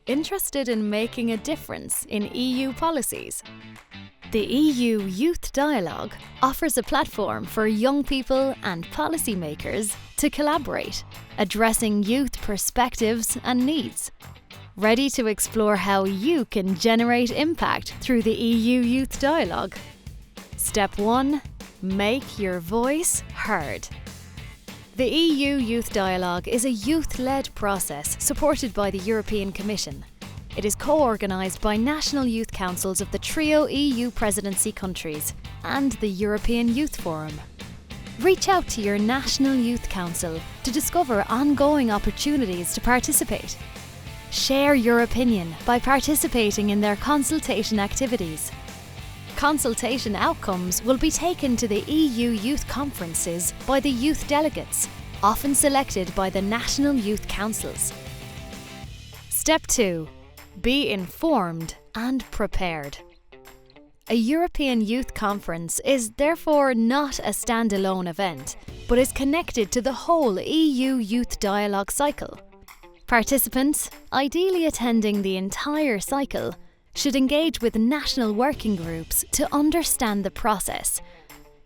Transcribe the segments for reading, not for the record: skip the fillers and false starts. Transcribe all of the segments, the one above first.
Interested in making a difference in EU policies? The EU Youth Dialogue offers a platform for young people and policymakers to collaborate, addressing youth perspectives and needs. Ready to explore how you can generate impact through the EU Youth Dialogue? Step 1. Make your voice heard. The EU Youth Dialogue is a youth-led process supported by the European Commission. It is co-organised by national youth councils of the trio EU presidency countries and the European Youth Forum. Reach out to your national youth council to discover ongoing opportunities to participate. Share your opinion by participating in their consultation activities. Consultation outcomes will be taken to the EU youth conferences by the youth delegates, often selected by the national youth councils. Step 2. Be informed and prepared. A European Youth Conference is therefore not a standalone event, but is connected to the whole EU Youth Dialogue cycle. Participants, ideally attending the entire cycle, should engage with national working groups to understand the process.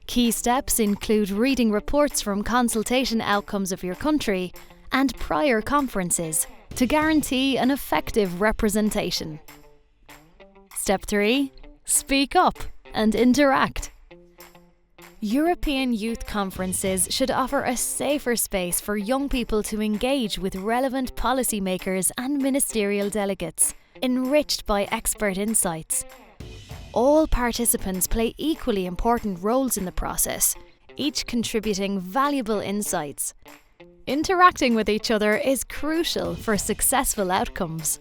Key steps include reading reports from consultation outcomes of your country and prior conferences to guarantee an effective representation. Step 3. Speak up and interact. European youth conferences should offer a safer space for young people to engage with relevant policymakers and ministerial delegates, enriched by expert insights. All participants play equally important roles in the process, each contributing valuable insights. Interacting with each other is crucial for successful outcomes.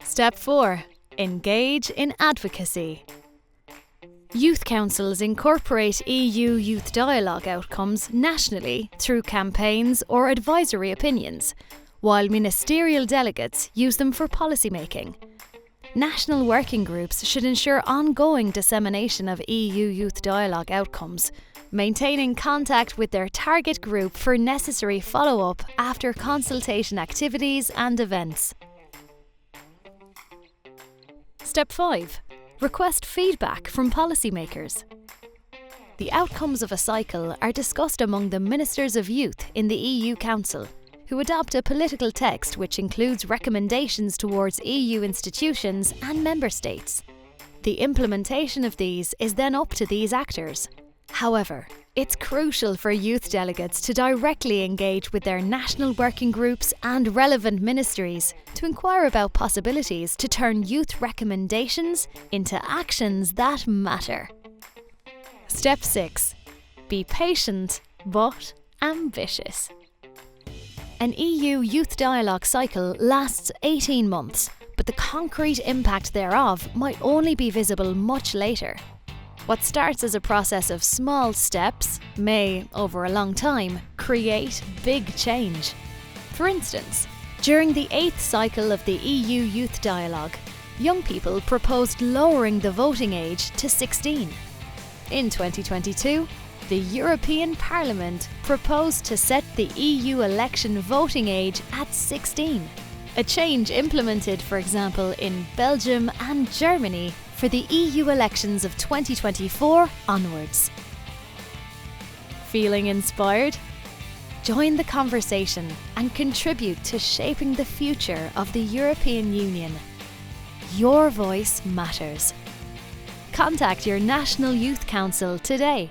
Step 4. Engage in advocacy. Youth councils incorporate EU Youth Dialogue outcomes nationally through campaigns or advisory opinions, while ministerial delegates use them for policymaking. National working groups should ensure ongoing dissemination of EU Youth Dialogue outcomes, maintaining contact with their target group for necessary follow-up after consultation activities and events. Step 5. Request feedback from policymakers. The outcomes of a cycle are discussed among the Ministers of Youth in the EU Council, who adopt a political text which includes recommendations towards EU institutions and member states. The implementation of these is then up to these actors. However, it's crucial for youth delegates to directly engage with their national working groups and relevant ministries to inquire about possibilities to turn youth recommendations into actions that matter. Step 6. Be patient but ambitious. An EU Youth Dialogue cycle lasts 18 months, but the concrete impact thereof might only be visible much later. What starts as a process of small steps may, over a long time, create big change. For instance, during the 8th cycle of the EU Youth Dialogue, young people proposed lowering the voting age to 16. In 2022, the European Parliament proposed to set the EU election voting age at 16, a change implemented, for example, in Belgium and Germany for the EU elections of 2024 onwards. Feeling inspired? Join the conversation and contribute to shaping the future of the European Union. Your voice matters. Contact your National Youth Council today.